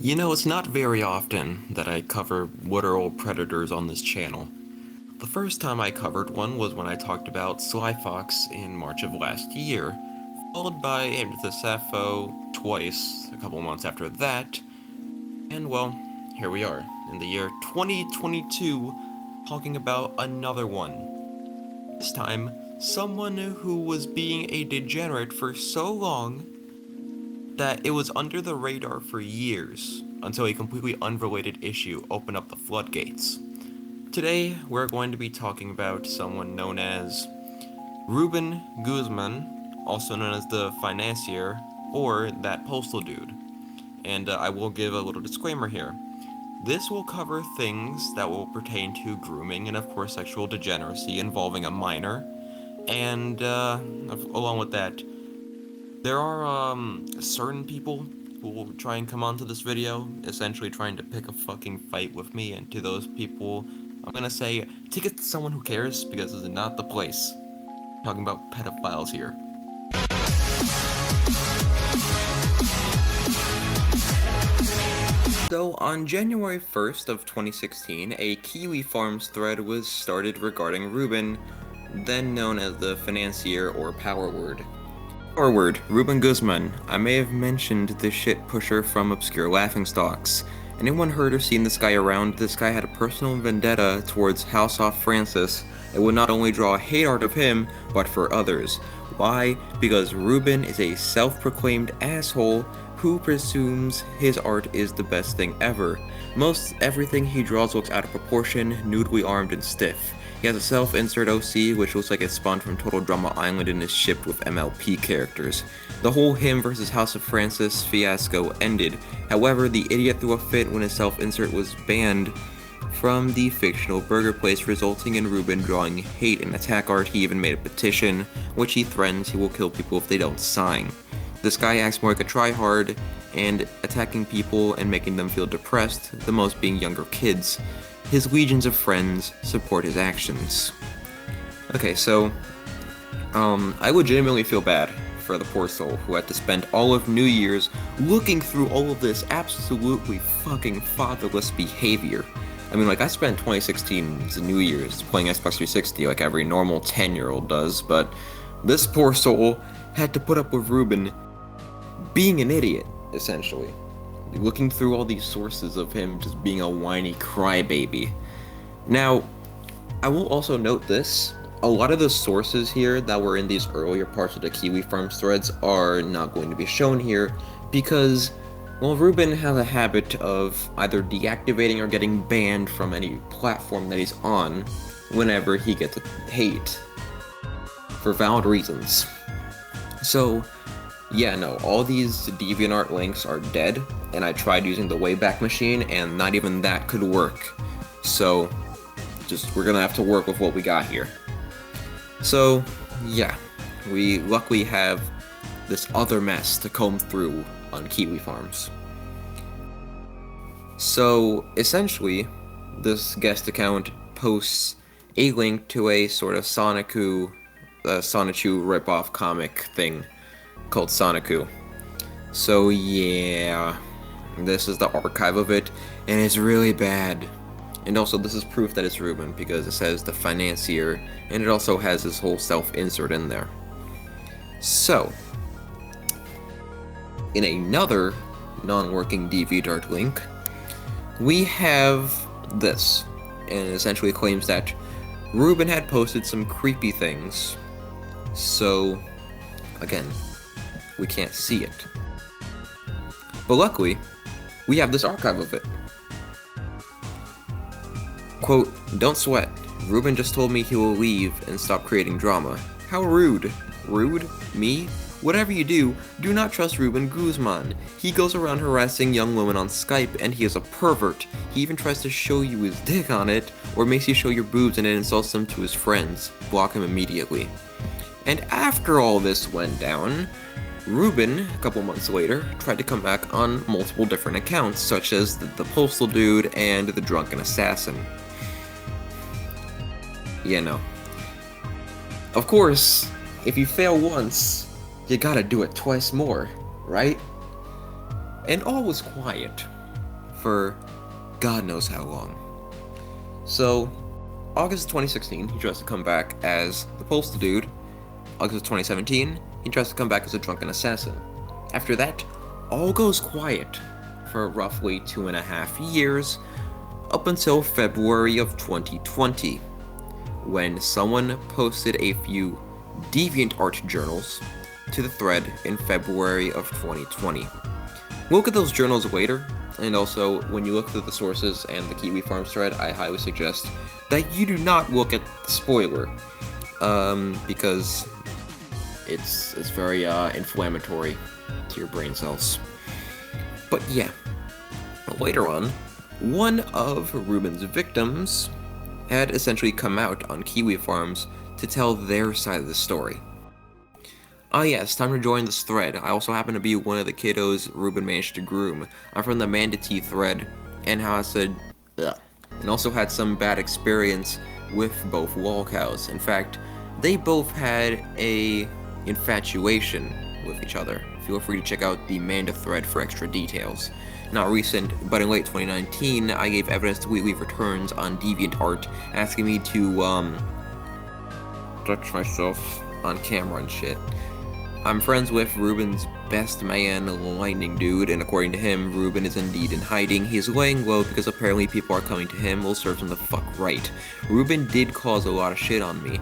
You know, it's not very often that I cover literal predators on this channel. The first time I covered one was when I talked about Sly Fox in March of last year, followed by the Sappho twice a couple months after that, and well, here we are, in the year 2022, talking about another one. This time, someone who was being a degenerate for so long that it was under the radar for years, until a completely unrelated issue opened up the floodgates. Today, we're going to be talking about someone known as Ruben Guzman, also known as the financier, or That-P0stal-Dude. And I will give a little disclaimer here. This will cover things that will pertain to grooming and, of course, sexual degeneracy involving a minor. And along with that, there are certain people who will try and come onto this video, essentially trying to pick a fucking fight with me, and to those people, I'm gonna say, take it to someone who cares, because this is not the place. I'm talking about pedophiles here. So, on January 1st of 2016, a Kiwi Farms thread was started regarding Ruben, then known as the financier or power word. Ruben Guzman. I may have mentioned the shit pusher from obscure laughingstocks. Anyone heard or seen this guy around? This guy had a personal vendetta towards House off Francis. It would not only draw hate art of him, but for others. Why? Because Ruben is a self-proclaimed asshole who presumes his art is the best thing ever. Most everything he draws looks out of proportion, nudely armed and stiff. He has a self-insert OC, which looks like it spawned from Total Drama Island and is shipped with MLP characters. The whole him versus House of Francis fiasco ended. However, the idiot threw a fit when his self-insert was banned from the fictional burger place, resulting in Ruben drawing hate and attack art. He even made a petition, which he threatens he will kill people if they don't sign. This guy acts more like a tryhard, and attacking people and making them feel depressed, the most being younger kids. His legions of friends support his actions. Okay, so, I legitimately feel bad for the poor soul who had to spend all of New Year's looking through all of this absolutely fucking fatherless behavior. I mean, like, I spent 2016's New Year's playing Xbox 360 like every normal 10-year-old does, but this poor soul had to put up with Ruben being an idiot, essentially. Looking through all these sources of him just being a whiny crybaby. Now, I will also note this. A lot of the sources here that were in these earlier parts of the Kiwi Farms threads are not going to be shown here because, well, Ruben has a habit of either deactivating or getting banned from any platform that he's on whenever he gets hate for valid reasons. So, yeah, no, all these DeviantArt links are dead, and I tried using the Wayback Machine, and not even that could work. So, we're gonna have to work with what we got here. So, yeah, we luckily have this other mess to comb through on Kiwi Farms. So, essentially, this guest account posts a link to a sort of Sonichu ripoff comic thing called Sonichu. So yeah, this is the archive of it, and it's really bad. And also, this is proof that it's Ruben, because it says the financier, and it also has his whole self-insert in there. So, in another non-working DeviantArt link, we have this, and it essentially claims that Ruben had posted some creepy things. So, again, we can't see it. But luckily, we have this archive of it. Quote, "Don't sweat. Ruben just told me he will leave and stop creating drama. How rude. Rude? Me? Whatever you do not trust Ruben Guzman. He goes around harassing young women on Skype, and he is a pervert. He even tries to show you his dick on it, or makes you show your boobs and it insults them to his friends. Block him immediately." And after all this went down, Ruben, a couple months later, tried to come back on multiple different accounts, such as the Postal Dude and the Drunken Assassin. Yeah, no. Of course, if you fail once, you gotta do it twice more, right? And all was quiet for God knows how long. So, August 2016, he tries to come back as the Postal Dude. August 2017, he tries to come back as a drunken assassin. After that, all goes quiet for roughly 2.5 years, up until February of 2020, when someone posted a few DeviantArt journals to the thread in February of 2020. We'll look at those journals later, and also when you look through the sources and the Kiwi Farms thread, I highly suggest that you do not look at the spoiler, because it's very inflammatory to your brain cells. But yeah, later on, one of Ruben's victims had essentially come out on Kiwi Farms to tell their side of the story. Ah yes, time to join this thread. I also happen to be one of the kiddos Ruben managed to groom. I'm from the Manatee thread, and how I said, ugh, and also had some bad experience with both wall cows. In fact, they both had a infatuation with each other. Feel free to check out the Manda thread for extra details. Not recent, but in late 2019, I gave evidence to Wheatley Returns on DeviantArt, asking me to, touch myself on camera and shit. I'm friends with Ruben's best man, Lightning Dude, and according to him, Ruben is indeed in hiding. He is laying low because apparently people are coming to him. Will serve him the fuck right. Ruben did cause a lot of shit on me.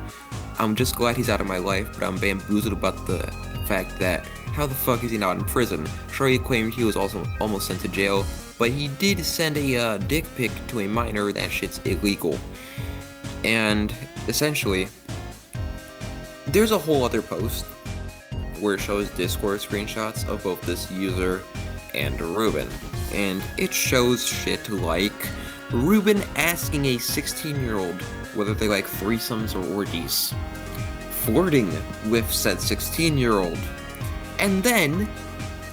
I'm just glad he's out of my life, but I'm bamboozled about the fact that how the fuck is he not in prison? Sure, he claimed he was also almost sent to jail, but he did send a dick pic to a minor. That shit's illegal. And essentially, there's a whole other post where it shows Discord screenshots of both this user and Ruben. And it shows shit like Ruben asking a 16-year-old whether they like threesomes or orgies, flirting with said 16-year-old, and then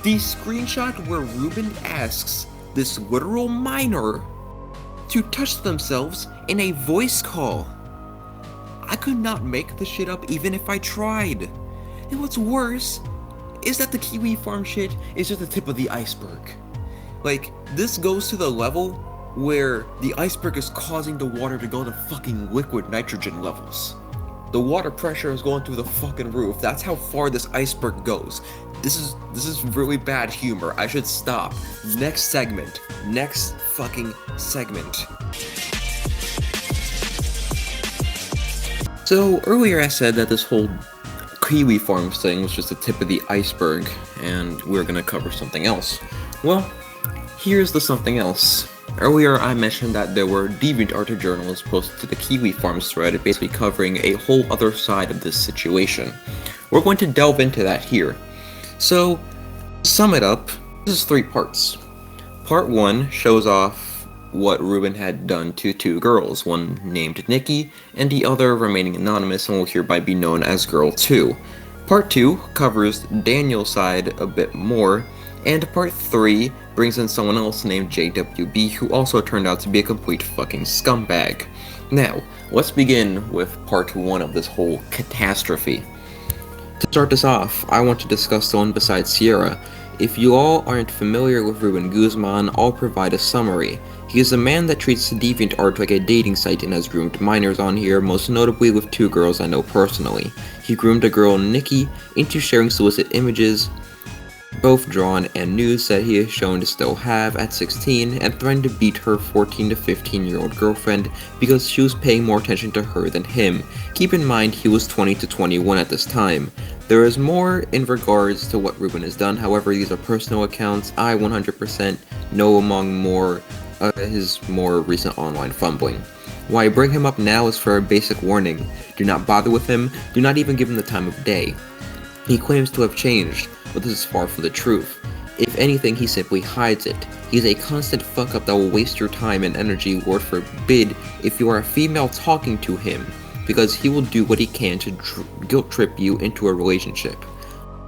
the screenshot where Ruben asks this literal minor to touch themselves in a voice call. I could not make this shit up even if I tried. And what's worse is that the Kiwi Farm shit is just the tip of the iceberg. Like, this goes to the level where the iceberg is causing the water to go to fucking liquid nitrogen levels. The water pressure is going through the fucking roof. That's how far this iceberg goes. This is really bad humor. I should stop. Next segment. Next fucking segment. So earlier I said that this whole Kiwi Farms thing was just the tip of the iceberg, and we're gonna cover something else. Well, here's the something else. Earlier I mentioned that there were DeviantArt journals posted to the Kiwi Farms thread, basically covering a whole other side of this situation. We're going to delve into that here. So, to sum it up, this is 3 parts. Part 1 shows off what Ruben had done to 2 girls, one named Nikki, and the other remaining anonymous and will hereby be known as Girl 2. Part 2 covers Daniel's side a bit more, and Part 3 brings in someone else named JWB, who also turned out to be a complete fucking scumbag. Now, let's begin with Part 1 of this whole catastrophe. To start this off, I want to discuss someone besides Sierra. If you all aren't familiar with Ruben Guzman, I'll provide a summary. He is a man that treats DeviantArt like a dating site and has groomed minors on here, most notably with 2 girls I know personally. He groomed a girl, Nikki, into sharing solicit images, both drawn and nudes that he is shown to still have at 16, and threatened to beat her 14 to 15-year-old girlfriend because she was paying more attention to her than him. Keep in mind he was 20 to 21 at this time. There is more in regards to what Ruben has done, however these are personal accounts I 100% know among his more recent online fumbling. Why I bring him up now is for a basic warning. Do not bother with him, do not even give him the time of day. He claims to have changed, but this is far from the truth. If anything, he simply hides it. He is a constant fuck-up that will waste your time and energy, Lord forbid, if you are a female talking to him, because he will do what he can to guilt-trip you into a relationship.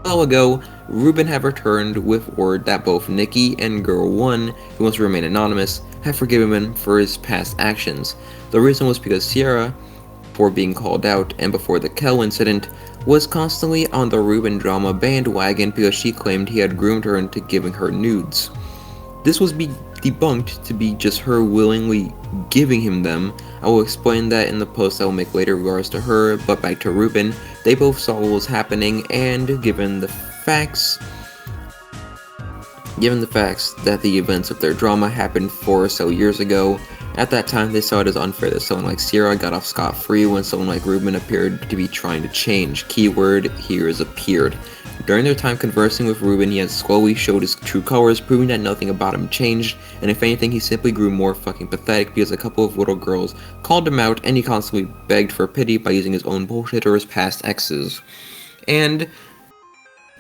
A while ago, Ruben had returned with word that both Nikki and Girl 1, who wants to remain anonymous, have forgiven him for his past actions. The reason was because Sierra, before being called out and before the Kel incident, was constantly on the Ruben drama bandwagon because she claimed he had groomed her into giving her nudes. this was debunked to be just her willingly giving him them. I will explain that in the post I will make later regards to her, but back to Ruben. They both saw what was happening, and given the facts that the events of their drama happened 4 or so years ago, at that time they saw it as unfair that someone like Sierra got off scot-free when someone like Ruben appeared to be trying to change. Keyword here is appeared. During their time conversing with Ruben, he had slowly showed his true colors, proving that nothing about him changed, and if anything, he simply grew more fucking pathetic because a couple of little girls called him out, and he constantly begged for pity by using his own bullshit or his past exes. And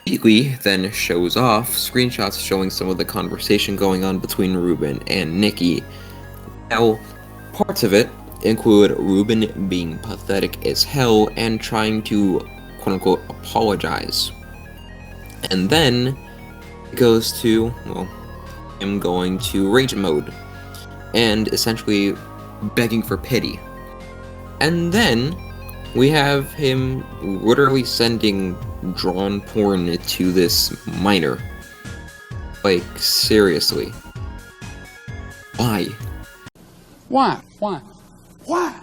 immediately then shows off screenshots showing some of the conversation going on between Ruben and Nikki. Now, parts of it include Ruben being pathetic as hell and trying to quote-unquote apologize. And then it goes to, well, him going to rage mode and essentially begging for pity. And then we have him literally sending drawn porn to this minor. Like, seriously. Why? Why? Why? Why?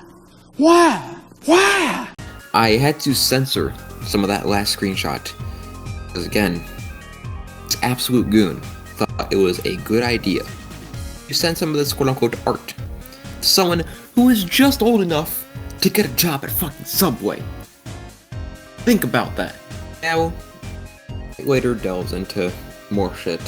Why? Why? I had to censor some of that last screenshot. Because again, it's absolute goon. Thought it was a good idea to send some of this quote-unquote art to someone who is just old enough to get a job at fucking Subway. Think about that. Now, it later delves into more shit.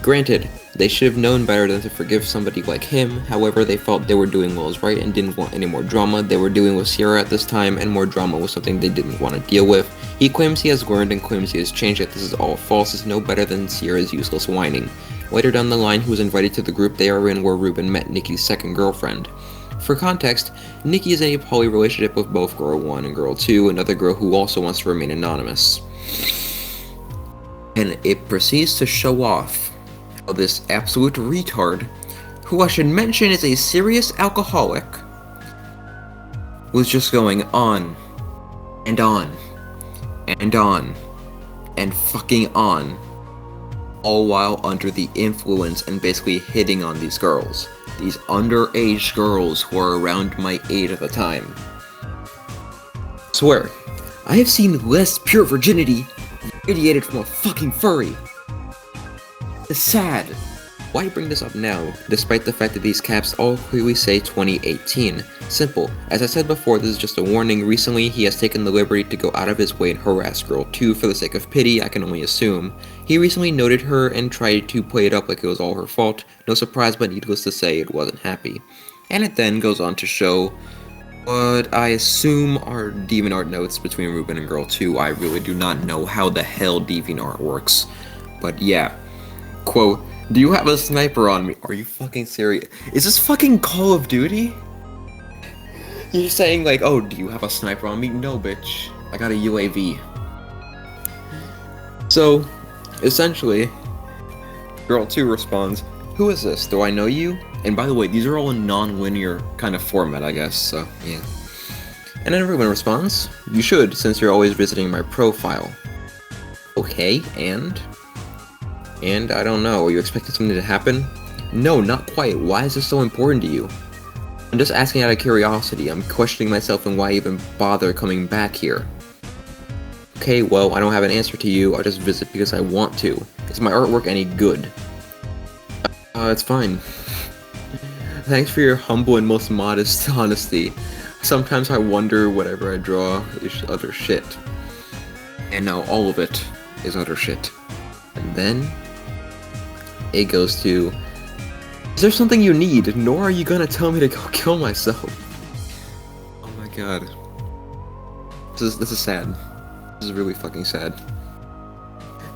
Granted, they should have known better than to forgive somebody like him. However, they felt they were doing what was right and didn't want any more drama. They were dealing with Sierra at this time, and more drama was something they didn't want to deal with. He claims he has learned and claims he has changed, yet this is all false. Is no better than Sierra's useless whining. Later down the line, he was invited to the group they are in where Ruben met Nikki's second girlfriend. For context, Nikki is in a poly relationship with both Girl 1 and Girl 2, another girl who also wants to remain anonymous. And it proceeds to show off how this absolute retard, who I should mention is a serious alcoholic, was just going on, and on, and on, and fucking on, all while under the influence and basically hitting on these girls. These underage girls who are around my age at the time. Swear, I have seen less pure virginity radiated from a fucking furry. It's sad. Why bring this up now, despite the fact that these caps all clearly say 2018? Simple. As I said before, this is just a warning. Recently, he has taken the liberty to go out of his way and harass Girl 2 for the sake of pity, I can only assume. He recently noted her and tried to play it up like it was all her fault. No surprise, but needless to say, it wasn't happy. And it then goes on to show what I assume are DeviantArt notes between Ruben and Girl 2. I really do not know how the hell DeviantArt works. But yeah. Quote, "Do you have a sniper on me?" Are you fucking serious? Is this fucking Call of Duty? You're saying like, oh, do you have a sniper on me? No, bitch. I got a UAV. So, essentially, Girl 2 responds, "Who is this? Do I know you?" And by the way, these are all in non-linear kind of format, I guess, so, yeah. And then Ruben responds, "You should, since you're always visiting my profile." Okay, and I don't know, are you expecting something to happen? No, not quite. Why is this so important to you? I'm just asking out of curiosity. I'm questioning myself and why I even bother coming back here. Okay, well, I don't have an answer to you. I'll just visit because I want to. Is my artwork any good? It's fine. Thanks for your humble and most modest honesty. Sometimes I wonder whatever I draw is utter shit. And now all of it is utter shit. And then it goes to, "Is there something you need? Nor are you gonna tell me to go kill myself." Oh my god. This is sad. This is really fucking sad.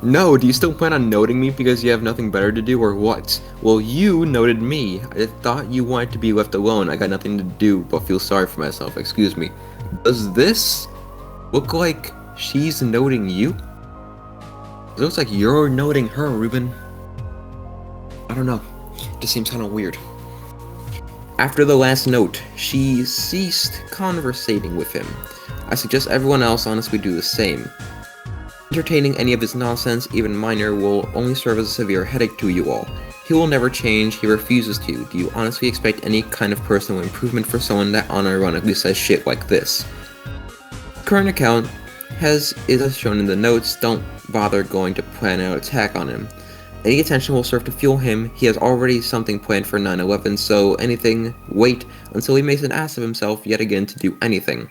No, do you still plan on noting me because you have nothing better to do, or what? Well, you noted me. I thought you wanted to be left alone. I got nothing to do but feel sorry for myself. Excuse me. Does this look like she's noting you? It looks like you're noting her, Ruben. I don't know. It just seems kind of weird. After the last note, she ceased conversating with him. I suggest everyone else honestly do the same. Entertaining any of his nonsense, even minor, will only serve as a severe headache to you all. He will never change, he refuses to. Do you honestly expect any kind of personal improvement for someone that unironically says shit like this? Current account is as shown in the notes. Don't bother going to plan an attack on him. Any attention will serve to fuel him. He has already something planned for 9/11, so anything, wait until he makes an ass of himself yet again to do anything.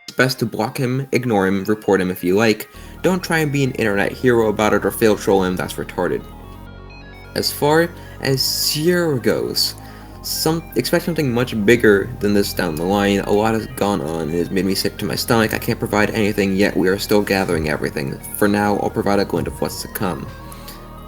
It's best to block him, ignore him, report him if you like. Don't try and be an internet hero about it or fail troll him, that's retarded. As far as Sierra goes, expect something much bigger than this down the line. A lot has gone on, it has made me sick to my stomach. I can't provide anything yet, we are still gathering everything. For now, I'll provide a glint of what's to come.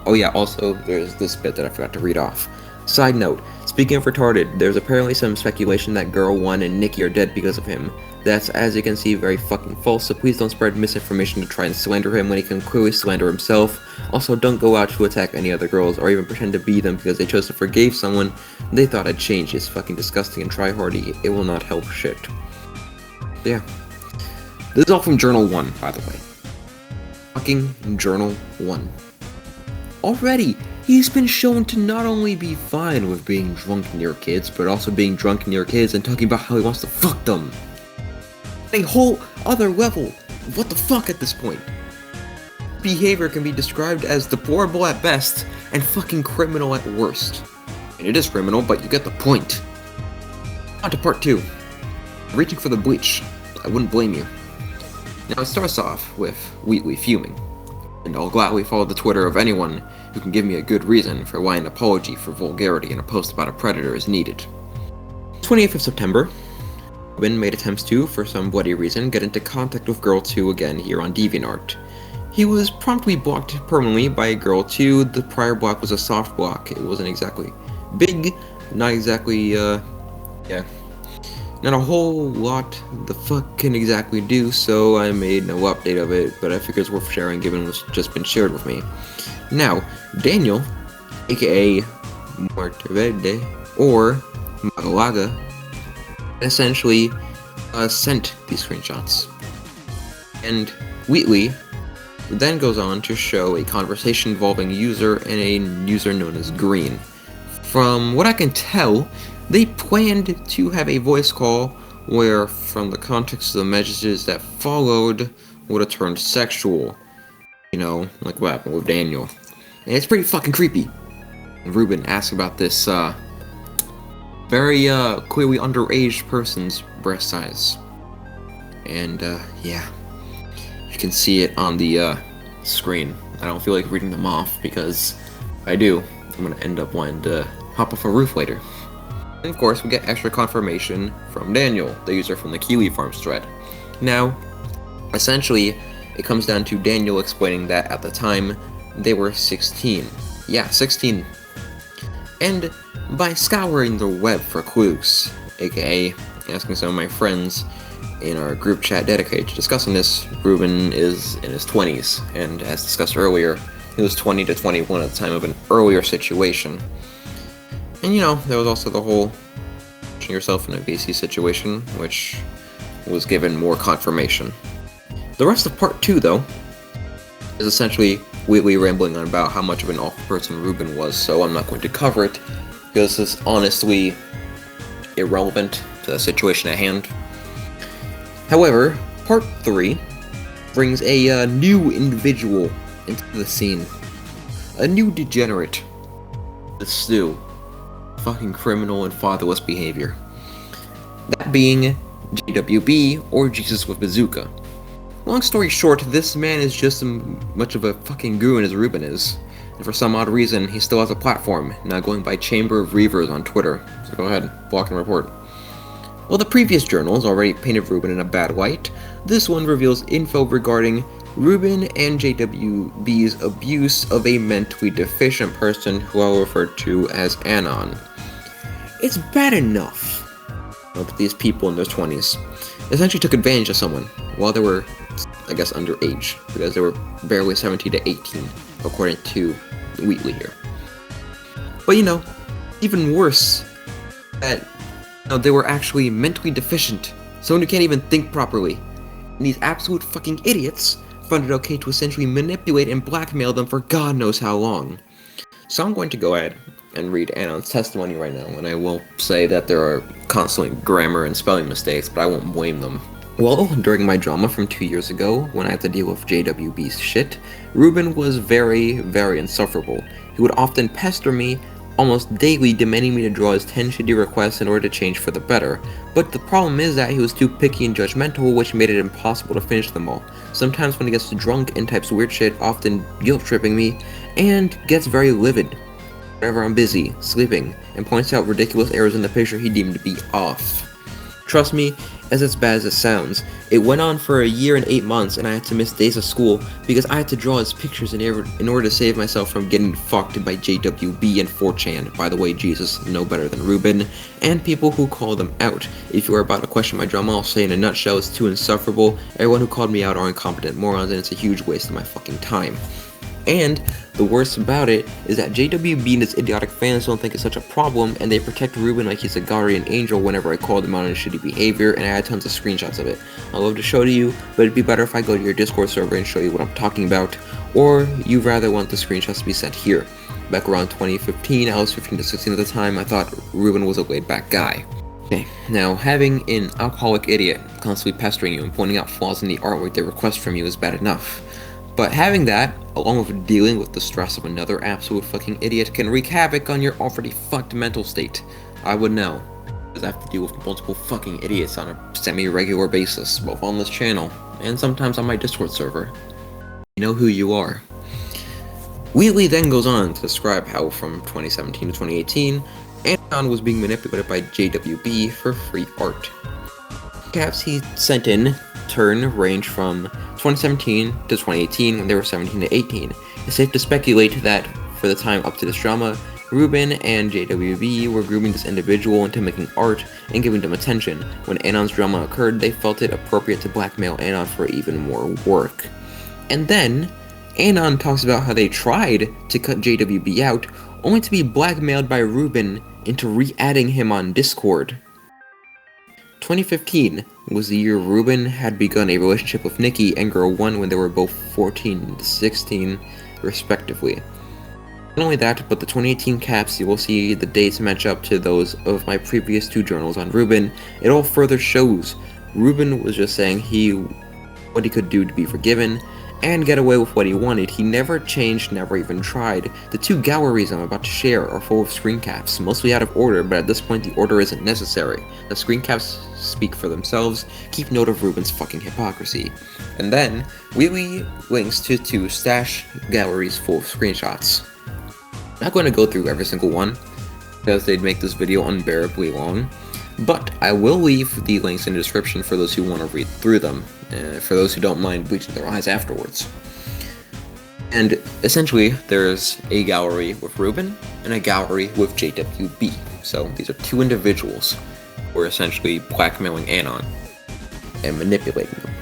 Oh yeah, also, there's this bit that I forgot to read off. Side note, speaking of retarded, there's apparently some speculation that Girl 1 and Nikki are dead because of him. That's, as you can see, very fucking false, so please don't spread misinformation to try and slander him when he can clearly slander himself. Also, don't go out to attack any other girls, or even pretend to be them because they chose to forgive someone they thought had changed. It's fucking disgusting and try-hardy. It will not help shit. Yeah. This is all from Journal 1, by the way. Fucking Journal 1. Already, he's been shown to not only be fine with being drunk near kids, but also being drunk near kids and talking about how he wants to fuck them. A whole other level of what the fuck at this point. Behavior can be described as deplorable at best and fucking criminal at worst. And it is criminal, but you get the point. On to part 2. Reaching for the bleach. I wouldn't blame you. Now it starts off with Wheatley fuming. And I'll gladly follow the Twitter of anyone who can give me a good reason for why an apology for vulgarity in a post about a predator is needed. 28th of September, Ruben made attempts to, for some bloody reason, get into contact with Girl 2 again here on DeviantArt. He was promptly blocked permanently by Girl 2. The prior block was a soft block. It wasn't exactly big, not exactly, yeah. Not a whole lot the fuck can exactly do, so I made no update of it, but I figure it's worth sharing given what's just been shared with me. Now, Daniel, aka Muerteverde, or Magalaga, essentially sent these screenshots. And Wheatley then goes on to show a conversation involving a user and a user known as Green. From what I can tell, they planned to have a voice call where, from the context of the messages that followed, would have turned sexual. You know, like what happened with Daniel. And it's pretty fucking creepy. And Ruben asked about this, very, clearly underage person's breast size. And, yeah. You can see it on the, screen. I don't feel like reading them off, because if I do, I'm gonna end up wanting to hop off a roof later. And of course, we get extra confirmation from Daniel, the user from the Kiwi Farms thread. Now, essentially, it comes down to Daniel explaining that at the time, they were 16. Yeah, 16. And by scouring the web for clues, aka asking some of my friends in our group chat dedicated to discussing this, Ruben is in his 20s, and as discussed earlier, he was 20 to 21 at the time of an earlier situation. And you know, there was also the whole putting yourself in a BC situation, which was given more confirmation. The rest of part 2, though, is essentially Wheatley rambling on about how much of an awful person Ruben was, so I'm not going to cover it, because it's honestly irrelevant to the situation at hand. However, part 3 brings a new individual into the scene. A new degenerate. The stew. Fucking criminal and fatherless behavior. That being JWB, or Jesus with Bazooka. Long story short, this man is just as much of a fucking goon as Ruben is. And for some odd reason, he still has a platform, now going by Chamber of Reavers on Twitter. So go ahead, block and report. While the previous journals already painted Ruben in a bad light, this one reveals info regarding Ruben and JWB's abuse of a mentally deficient person who I'll refer to as Anon. It's bad enough that these people in their 20s essentially took advantage of someone while they were, I guess, underage, because they were barely 17 to 18, according to Wheatley here. But you know, even worse, that they were actually mentally deficient, someone who can't even think properly. And these absolute fucking idiots found it okay to essentially manipulate and blackmail them for God knows how long. So I'm going to go ahead and read Anon's testimony right now, and I will say that there are constantly grammar and spelling mistakes, but I won't blame them. Well, during my drama from 2 years ago, when I had to deal with JWB's shit, Ruben was very, very insufferable. He would often pester me almost daily, demanding me to draw his 10 shitty requests in order to change for the better. But the problem is that he was too picky and judgmental, which made it impossible to finish them all. Sometimes when he gets drunk and types weird shit, often guilt-tripping me, and gets very livid whenever I'm busy, sleeping, and points out ridiculous errors in the picture he deemed to be off. Trust me, as bad as it sounds, it went on for a year and 8 months, and I had to miss days of school because I had to draw his pictures in order to save myself from getting fucked by JWB and 4chan. By the way, Jesus, no better than Ruben, and people who call them out. If you are about to question my drama, I'll say in a nutshell, it's too insufferable. Everyone who called me out are incompetent morons, and it's a huge waste of my fucking time. And the worst about it is that JWB and his idiotic fans don't think it's such a problem, and they protect Ruben like he's a guardian angel whenever I call them out on his shitty behavior, and I had tons of screenshots of it. I'd love to show to you, but it'd be better if I go to your Discord server and show you what I'm talking about, or you rather want the screenshots to be sent here. Back around 2015, I was 15 to 16 at the time, I thought Ruben was a laid-back guy. Okay, now having an alcoholic idiot constantly pestering you and pointing out flaws in the artwork they request from you is bad enough. But having that, along with dealing with the stress of another absolute fucking idiot, can wreak havoc on your already fucked mental state. I would know, because I have to deal with multiple fucking idiots on a semi-regular basis, both on this channel, and sometimes on my Discord server. You know who you are. Wheatley then goes on to describe how from 2017 to 2018, Anon was being manipulated by JWB for free art. Caps he sent in turn range from 2017 to 2018 when they were 17 to 18. It's safe to speculate that for the time up to this drama, Ruben and JWB were grooming this individual into making art and giving them attention. When Anon's drama occurred, they felt it appropriate to blackmail Anon for even more work. And then, Anon talks about how they tried to cut JWB out, only to be blackmailed by Ruben into re-adding him on Discord. 2015 was the year Ruben had begun a relationship with Nikki and Girl 1 when they were both 14 and 16, respectively. Not only that, but the 2018 caps, you will see the dates match up to those of my previous 2 journals on Ruben. It all further shows Ruben was just saying what he could do to be forgiven and get away with what he wanted. He never changed, never even tried. The 2 galleries I'm about to share are full of screen caps, mostly out of order, but at this point the order isn't necessary. The screen caps speak for themselves. Keep note of Ruben's fucking hypocrisy. And then, Wheatley links to 2 stash galleries full of screenshots. I'm not going to go through every single one, because they'd make this video unbearably long, but I will leave the links in the description for those who want to read through them, for those who don't mind bleaching their eyes afterwards. And essentially, there's a gallery with Ruben and a gallery with JWB. So these are 2 individuals who are essentially blackmailing Anon and manipulating them.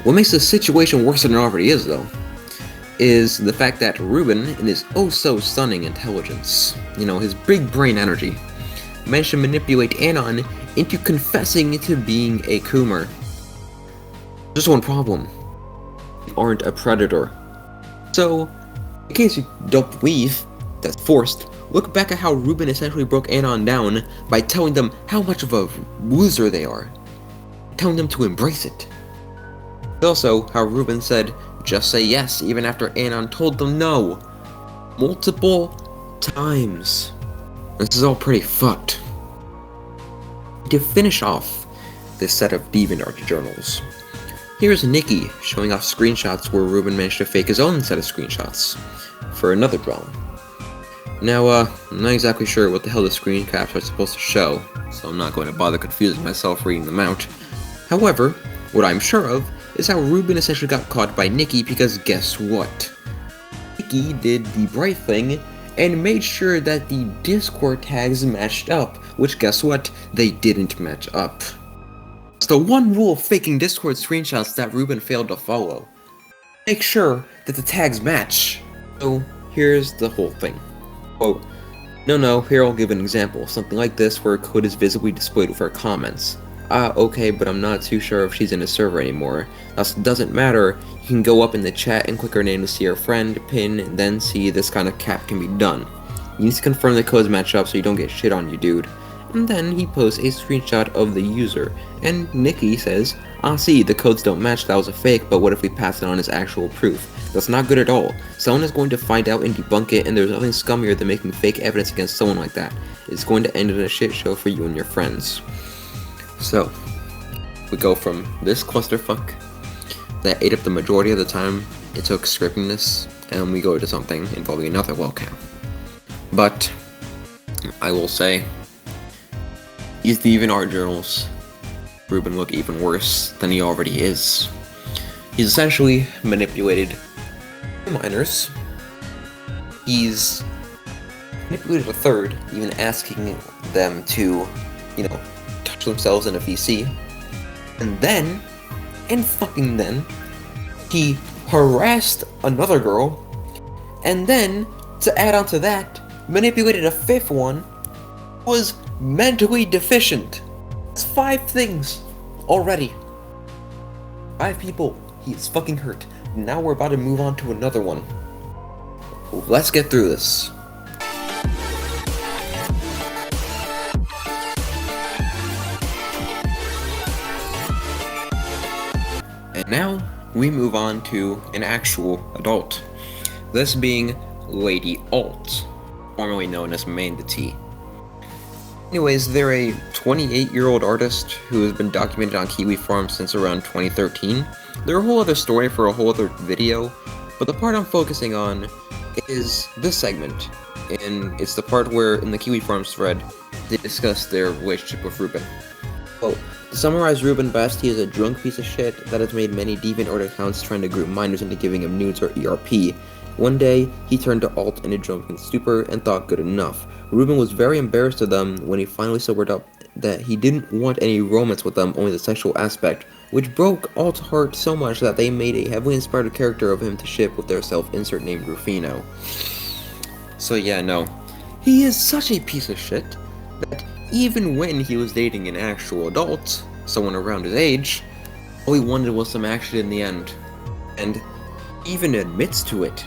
What makes the situation worse than it already is, though, is the fact that Ruben, in his oh-so-stunning intelligence, his big brain energy, managed to manipulate Anon into confessing to being a coomer. Just one problem. You aren't a predator. So, in case you don't believe that's forced, look back at how Ruben essentially broke Anon down by telling them how much of a loser they are. Telling them to embrace it. Also, how Ruben said, just say yes, even after Anon told them no. Multiple times. This is all pretty fucked. To finish off this set of DeviantArt journals, here's Nikki showing off screenshots where Ruben managed to fake his own set of screenshots for another drama. Now, I'm not exactly sure what the hell the screen caps are supposed to show, so I'm not going to bother confusing myself reading them out. However, what I'm sure of is how Ruben essentially got caught by Nikki because guess what? Nikki did the right thing and made sure that the Discord tags matched up, which guess what? They didn't match up. It's the one rule of faking Discord screenshots that Ruben failed to follow. Make sure that the tags match. So here's the whole thing. Quote, no, here I'll give an example. Something like this where code is visibly displayed with her comments. Okay, but I'm not too sure if she's in the server anymore. Thus, it doesn't matter. You can go up in the chat and click her name to see her friend, pin, and then see this kind of cap can be done. You need to confirm the codes match up so you don't get shit on you, dude. And then he posts a screenshot of the user, and Nikki says, "Ah, see, the codes don't match, that was a fake, but what if we pass it on as actual proof? That's not good at all. Someone is going to find out and debunk it, and there's nothing scummier than making fake evidence against someone like that. It's going to end in a shit show for you and your friends." So, we go from this clusterfuck that ate up the majority of the time it took scripting this, and we go to something involving another webcam. But, I will say, these DeviantArt journals, Ruben look even worse than he already is. He's essentially manipulated minors. He's manipulated a third, even asking them to, touch themselves in a VC. And then, he harassed another girl, and then, to add on to that, manipulated a fifth one, was mentally deficient. That's 5 things already. 5 people he's fucking hurt. Now we're about to move on to another one. Let's get through this. And now we move on to an actual adult. This being Lady Alt, formerly known as Amanda T. Anyways, they're a 28-year-old artist who has been documented on Kiwi Farms since around 2013. They're a whole other story for a whole other video, but the part I'm focusing on is this segment, and it's the part where, in the Kiwi Farms thread, they discuss their relationship with Ruben. Well, to summarize Ruben best, he is a drunk piece of shit that has made many DeviantArt accounts trying to group minors into giving him nudes or ERP. One day, he turned to Alt in a drunken stupor and thought good enough. Ruben was very embarrassed of them when he finally sobered up that he didn't want any romance with them, only the sexual aspect, which broke Alt's heart so much that they made a heavily inspired character of him to ship with their self-insert named Rufino. So yeah, no. He is such a piece of shit that even when he was dating an actual adult, someone around his age, all he wanted was some action in the end. And he even admits to it.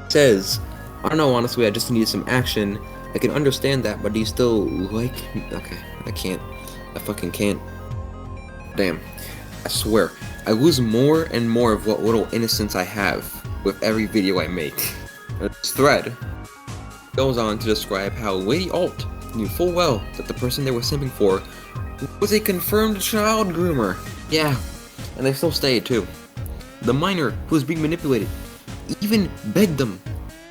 Says, "I don't know, honestly, I just needed some action. I can understand that, but do you still like me?" Okay, I fucking can't. Damn. I swear, I lose more and more of what little innocence I have with every video I make. This thread goes on to describe how Lady Alt knew full well that the person they were simping for was a confirmed child groomer. Yeah, and they still stayed too. The minor who was being manipulated even begged them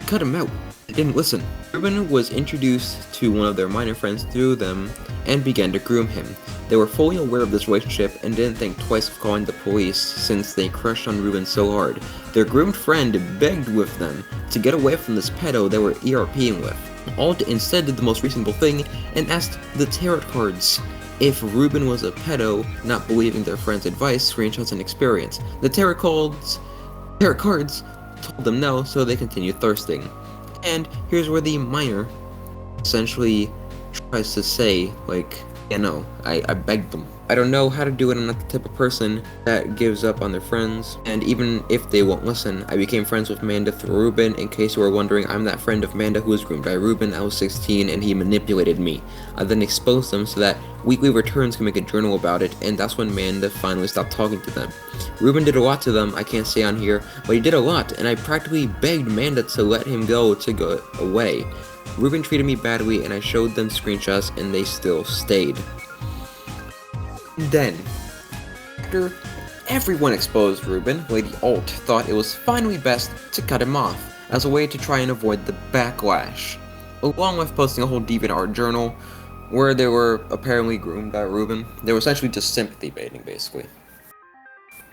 to cut him out. They didn't listen. Ruben was introduced to one of their minor friends through them and began to groom him. They were fully aware of this relationship and didn't think twice of calling the police since they crushed on Ruben so hard. Their groomed friend begged with them to get away from this pedo they were ERPing with. Alt instead did the most reasonable thing and asked the tarot cards if Ruben was a pedo, not believing their friend's advice, screenshots, and experience. The tarot cards told them no, so they continued thirsting. And here's where the minor essentially tries to say, like, yeah, no, I begged them. I don't know how to do it. I'm not the type of person that gives up on their friends, and even if they won't listen, I became friends with Amanda through Ruben. In case you were wondering, I'm that friend of Amanda who was groomed by Ruben. I was 16 and he manipulated me. I then exposed them so that Weekly Returns can make a journal about it, and that's when Amanda finally stopped talking to them. Ruben did a lot to them, I can't say on here, but he did a lot, and I practically begged Amanda to let him go away. Ruben treated me badly, and I showed them screenshots, and they still stayed. Then, after everyone exposed Ruben, Lady Alt thought it was finally best to cut him off, as a way to try and avoid the backlash, along with posting a whole DeviantArt journal, where they were apparently groomed by Ruben. They were essentially just sympathy baiting, basically.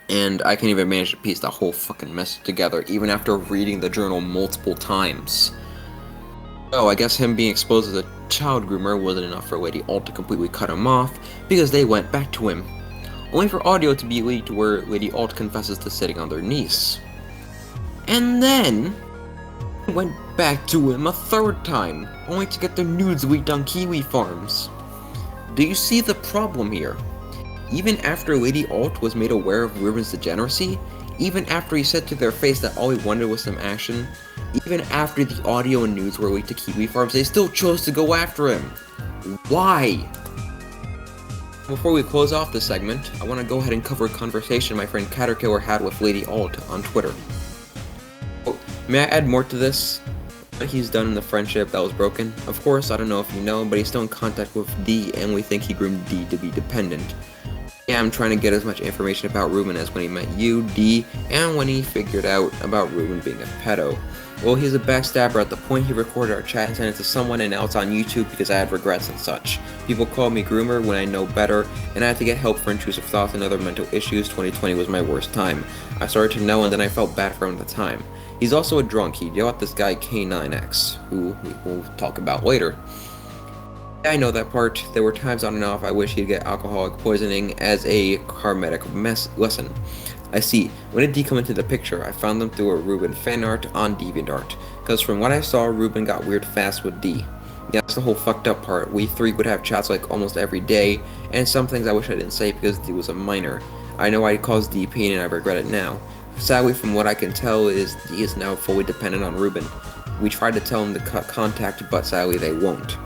And I can't even manage to piece that whole fucking mess together, even after reading the journal multiple times. So I guess him being exposed as a child groomer wasn't enough for Lady Alt to completely cut him off, because they went back to him, only for audio to be leaked where Lady Alt confesses to sitting on their niece. And then went back to him a third time, only to get their nudes leaked on Kiwi Farms. Do you see the problem here? Even after Lady Alt was made aware of Ruben's degeneracy, Even after he said to their face that all he wanted was some action, even after the audio and news were leaked to Kiwi Farms, they still chose to go after him. Why? Before we close off this segment, I want to go ahead and cover a conversation my friend Caterkiller had with Lady Alt on Twitter. Oh, may I add more to this? What he's done in the friendship that was broken? Of course, I don't know if you know, but he's still in contact with D, and we think he groomed D to be dependent. Yeah, I'm trying to get as much information about Ruben as when he met you, D, and when he figured out about Ruben being a pedo. Well, he's a backstabber at the point he recorded our chat and sent it to someone, and now it's on YouTube because I had regrets and such. People call me groomer when I know better, and I had to get help for intrusive thoughts and other mental issues. 2020 was my worst time. I started to know, and then I felt bad for him at the time. He's also a drunk. He yelled at this guy K9X, who we will talk about later. I know that part. There were times on and off I wish he'd get alcoholic poisoning as a karmatic lesson. I see. When did D come into the picture? I found them through a Ruben fan art on DeviantArt, because from what I saw, Ruben got weird fast with D. Yeah, that's the whole fucked up part. We three would have chats like almost every day, and some things I wish I didn't say because D was a minor. I know I caused D pain and I regret it now. Sadly, from what I can tell, is D is now fully dependent on Ruben. We tried to tell him to cut contact, but sadly they won't.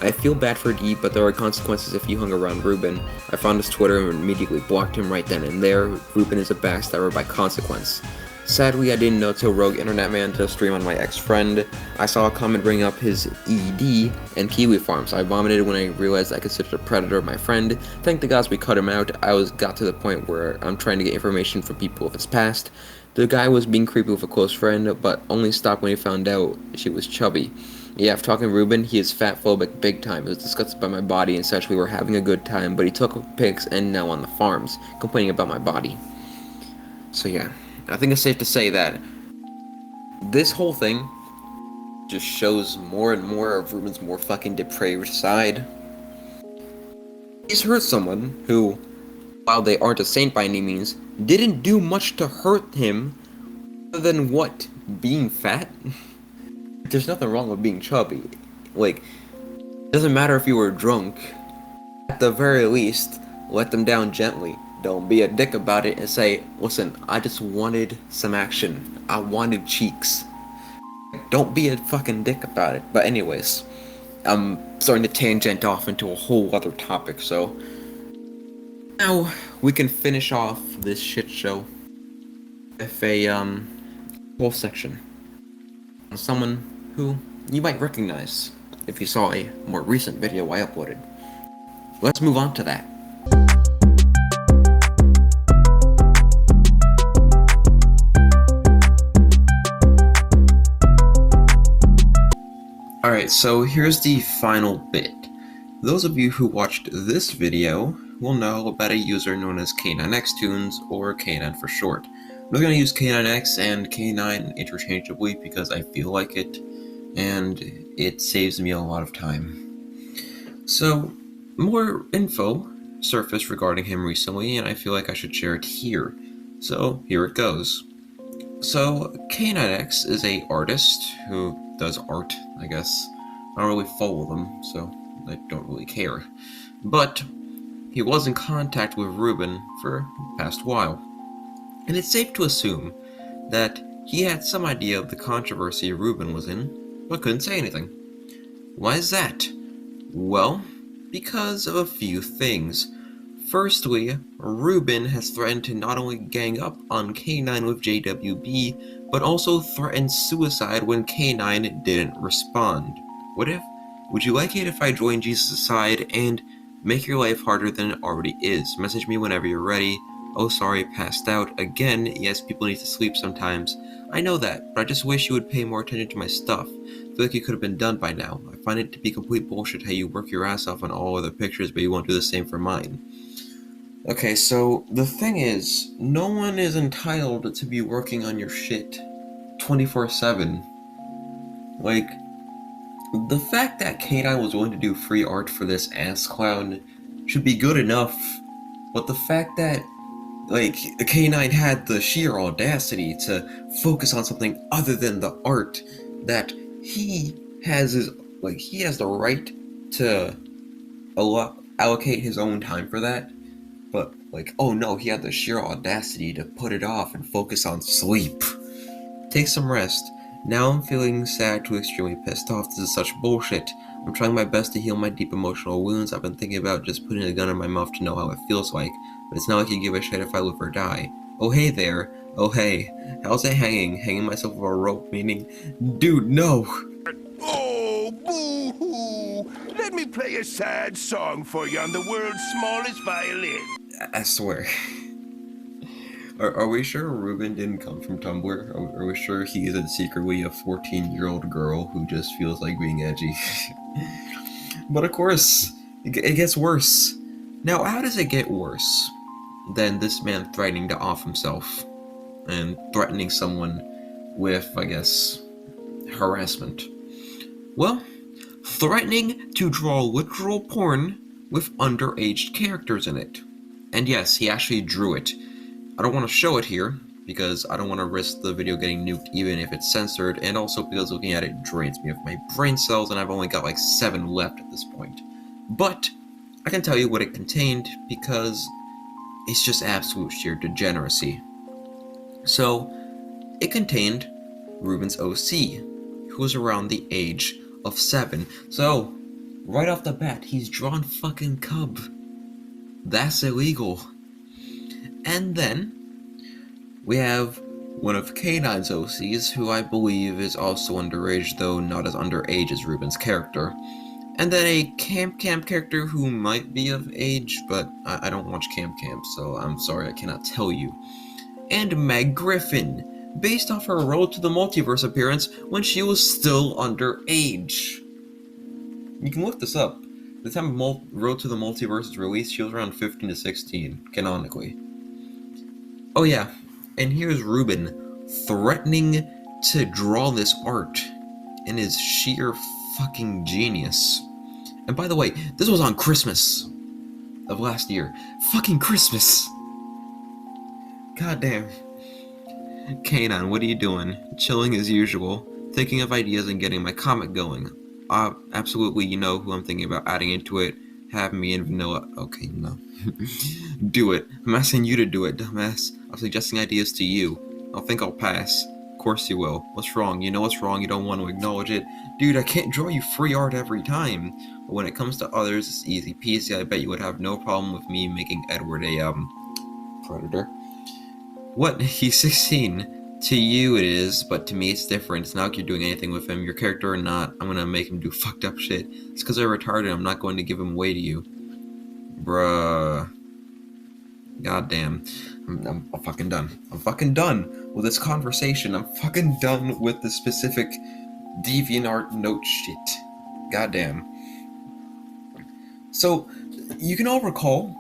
I feel bad for D, but there are consequences if you hung around Ruben. I found his Twitter and immediately blocked him right then and there. Ruben is a backstabber by consequence. Sadly, I didn't know till Rogue Internet Man to stream on my ex-friend. I saw a comment bring up his ED and Kiwi Farms. I vomited when I realized I considered a predator my friend. Thank the gods we cut him out. Got to the point where I'm trying to get information from people of his past. The guy was being creepy with a close friend, but only stopped when he found out she was chubby. Yeah, if talking Ruben, he is fat-phobic big time. He was disgusted by my body and such. We were having a good time, but he took pics and now on the farms, complaining about my body. So yeah, I think it's safe to say that this whole thing just shows more and more of Ruben's more fucking depraved side. He's hurt someone who, while they aren't a saint by any means, didn't do much to hurt him other than what? Being fat? There's nothing wrong with being chubby. Like, it doesn't matter if you were drunk. At the very least, let them down gently. Don't be a dick about it and say, listen, I just wanted some action. I wanted cheeks. Don't be a fucking dick about it. But anyways, I'm starting to tangent off into a whole other topic, so now we can finish off this shit show with a whole section on someone who you might recognize if you saw a more recent video I uploaded. Let's move on to that. Alright, so here's the final bit. Those of you who watched this video will know about a user known as xtunes, or canine for short. I'm not going to use K9X and K9 interchangeably because I feel like it, and it saves me a lot of time. So, more info surfaced regarding him recently, and I feel like I should share it here. So, here it goes. So, K9X is a artist who does art, I guess. I don't really follow them, so I don't really care. But he was in contact with Ruben for the past while. And it's safe to assume that he had some idea of the controversy Ruben was in, but couldn't say anything. Why is that? Well, because of a few things. Firstly, Ruben has threatened to not only gang up on K9 with JWB, but also threatened suicide when K9 didn't respond. Would you like it if I join Jesus' side and make your life harder than it already is? Message me whenever you're ready. Oh sorry, passed out. Again, yes, people need to sleep sometimes. I know that, but I just wish you would pay more attention to my stuff. I feel like it could have been done by now. I find it to be complete bullshit how you work your ass off on all other pictures, but you won't do the same for mine. Okay, so the thing is, no one is entitled to be working on your shit 24/7. Like, the fact that K9 was willing to do free art for this ass clown should be good enough, but the fact that, like, K9 had the sheer audacity to focus on something other than the art, that he has the right to allocate his own time for that. But Like, oh no, he had the sheer audacity to put it off and focus on sleep. Take some rest. Now I'm feeling sad to extremely pissed off. This is such bullshit. I'm trying my best to heal my deep emotional wounds. I've been thinking about just putting a gun in my mouth to know how it feels like, but it's not like you give a shit if I live or die. Oh hey there. Oh hey. How's it hanging? Hanging myself with a rope, meaning... Dude, no! Oh, boo-hoo! Let me play a sad song for you on the world's smallest violin. I swear. Are we sure Ruben didn't come from Tumblr? Are we sure he isn't secretly a 14-year-old girl who just feels like being edgy? But of course, it gets worse. Now, how does it get worse than this man threatening to off himself and threatening someone with, I guess, harassment? Well, threatening to draw literal porn with underage characters in it. And yes, he actually drew it. I don't want to show it here, because I don't want to risk the video getting nuked even if it's censored, and also because looking at it drains me of my brain cells, and I've only got like 7 left at this point. But I can tell you what it contained, because it's just absolute sheer degeneracy. So, it contained Ruben's OC, who was around the age of 7. So, right off the bat, he's drawn fucking cub. That's illegal. And then, we have one of Canine's OCs, who I believe is also underage, though not as underage as Ruben's character. And then a Camp character who might be of age, but I don't watch Camp, so I'm sorry I cannot tell you. And Meg Griffin, based off her Road to the Multiverse appearance when she was still underage. You can look this up. The time Road to the Multiverse was released, she was around 15 to 16, canonically. Oh yeah, and here's Ruben threatening to draw this art in his sheer fucking genius. And by the way, this was on Christmas of last year. Fucking Christmas! Goddamn. Canine, what are you doing? Chilling as usual, thinking of ideas and getting my comic going. Absolutely, you know who I'm thinking about adding into it. Have me and Vanilla. Okay, no. Do it. I'm asking you to do it, dumbass. I'm suggesting ideas to you. I think I'll pass. Of course you will. What's wrong? You know what's wrong, you don't want to acknowledge it. Dude, I can't draw you free art every time. But when it comes to others, it's easy peasy. I bet you would have no problem with me making Edward a, predator. What? He's 16. To you it is, but to me it's different. It's not like you're doing anything with him, your character or not. I'm gonna make him do fucked up shit. It's because they're retarded. I'm not going to give him away to you. Bruh. Goddamn. I'm fucking done. I'm fucking done with this conversation. I'm fucking done with the specific DeviantArt note shit. Goddamn. So, you can all recall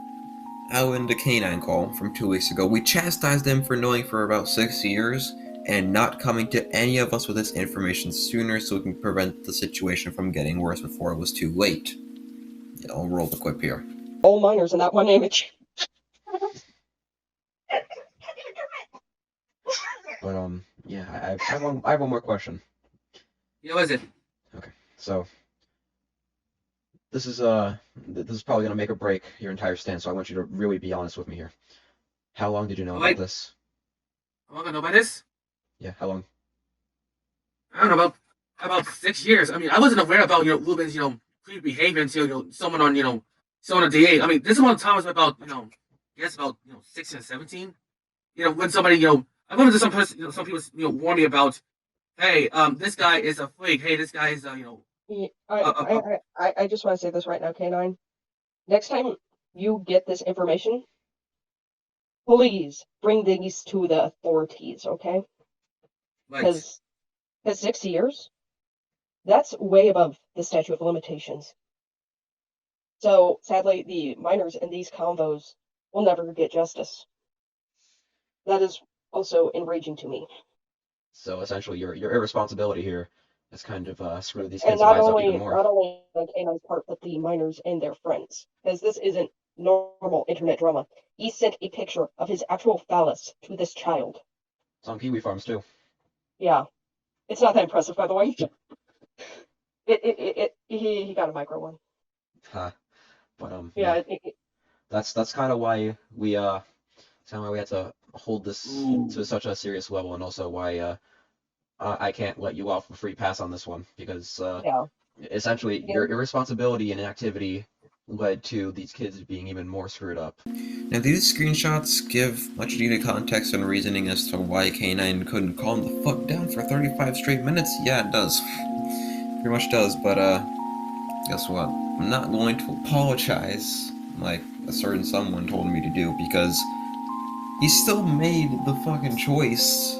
how in the canine call from 2 weeks ago, we chastised him for knowing for about 6 years and not coming to any of us with this information sooner so we can prevent the situation from getting worse before it was too late. Yeah, I'll roll the clip here. All minors in that one image. But yeah, I have one more question. Yeah, what is it? Okay, so this is probably gonna make or break your entire stance. So I want you to really be honest with me here. How long did you know about this? How long I know about this? Yeah, how long? I don't know, about 6 years. I mean, I wasn't aware about Ruben's creepy behavior until someone on someone on DA. I mean, this amount of time was about I guess about 16 and 17. When somebody I remember some person some people warn me about, hey, this guy is a freak. Hey, this guy is I just want to say this right now, Canine. Next time you get this information, please bring these to the authorities, okay? Because 6 years, that's way above the statute of limitations. So sadly, the minors in these convos will never get justice. That is also enraging to me. So essentially, your irresponsibility here has kind of screwed these And kids' not lives up only even more. not only the canine's part, but the minors and their friends, because this isn't normal internet drama. He sent a picture of his actual phallus to this child. It's on Kiwi Farms too. Yeah, it's not that impressive, by the way. He got a micro one. Huh. But Yeah. That's kind of why we had to hold this to such a serious level, and also why I can't let you off a free pass on this one, because Yeah. essentially Yeah. your irresponsibility and inactivity led to these kids being even more screwed up. Now, these screenshots give much needed context and reasoning as to why Canine couldn't calm the fuck down for 35 straight minutes. Yeah, it does. Pretty much does, but guess what? I'm not going to apologize like a certain someone told me to do, because he still made the fucking choice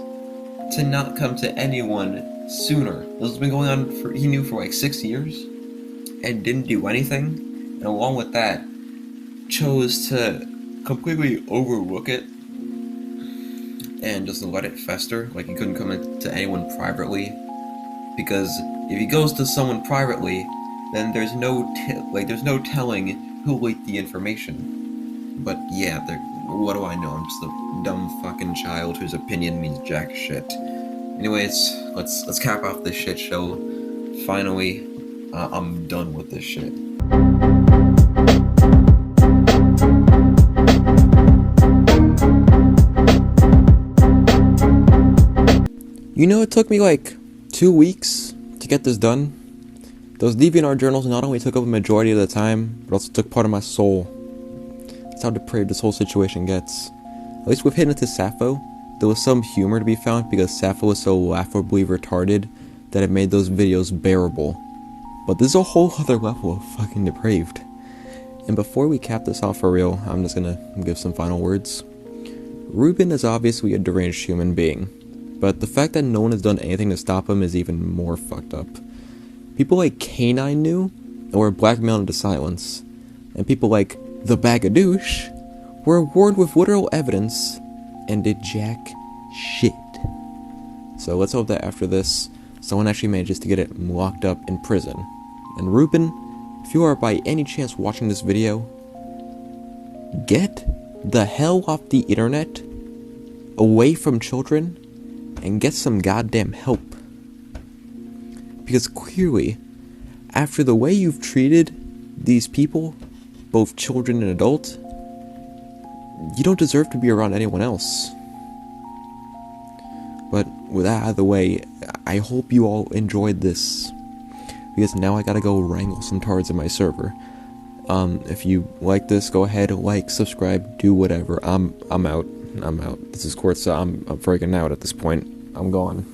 to not come to anyone sooner. This has been going on for, he knew, for like 6 years, and didn't do anything, and along with that, chose to completely overlook it and just let it fester. Like, he couldn't come to anyone privately, because if he goes to someone privately, then there's no telling who leaked the information. But yeah, what do I know? I'm just a dumb fucking child whose opinion means jack shit. Anyways, let's cap off this shit show. Finally, I'm done with this shit. You know, it took me like 2 weeks to get this done. Those DeviantArt journals not only took up a majority of the time, but also took part of my soul. That's how depraved this whole situation gets. At least with Hidden to Sappho, there was some humor to be found, because Sappho was so laughably retarded that it made those videos bearable. But this is a whole other level of fucking depraved. And before we cap this off for real, I'm just gonna give some final words. Ruben is obviously a deranged human being, but the fact that no one has done anything to stop him is even more fucked up. People like Canine knew, and were blackmailed into silence. And people like the Bag of Douche were warned with literal evidence, and did jack shit. So let's hope that after this, someone actually manages to get it locked up in prison. And Ruben, if you are by any chance watching this video, get the hell off the internet, away from children, and get some goddamn help. Because clearly, after the way you've treated these people, both children and adults, you don't deserve to be around anyone else. But with that out of the way, I hope you all enjoyed this, because now I gotta go wrangle some tards in my server. If you like this, go ahead, like, subscribe, do whatever. I'm out. This is Quartz, so I'm freaking out at this point. I'm gone.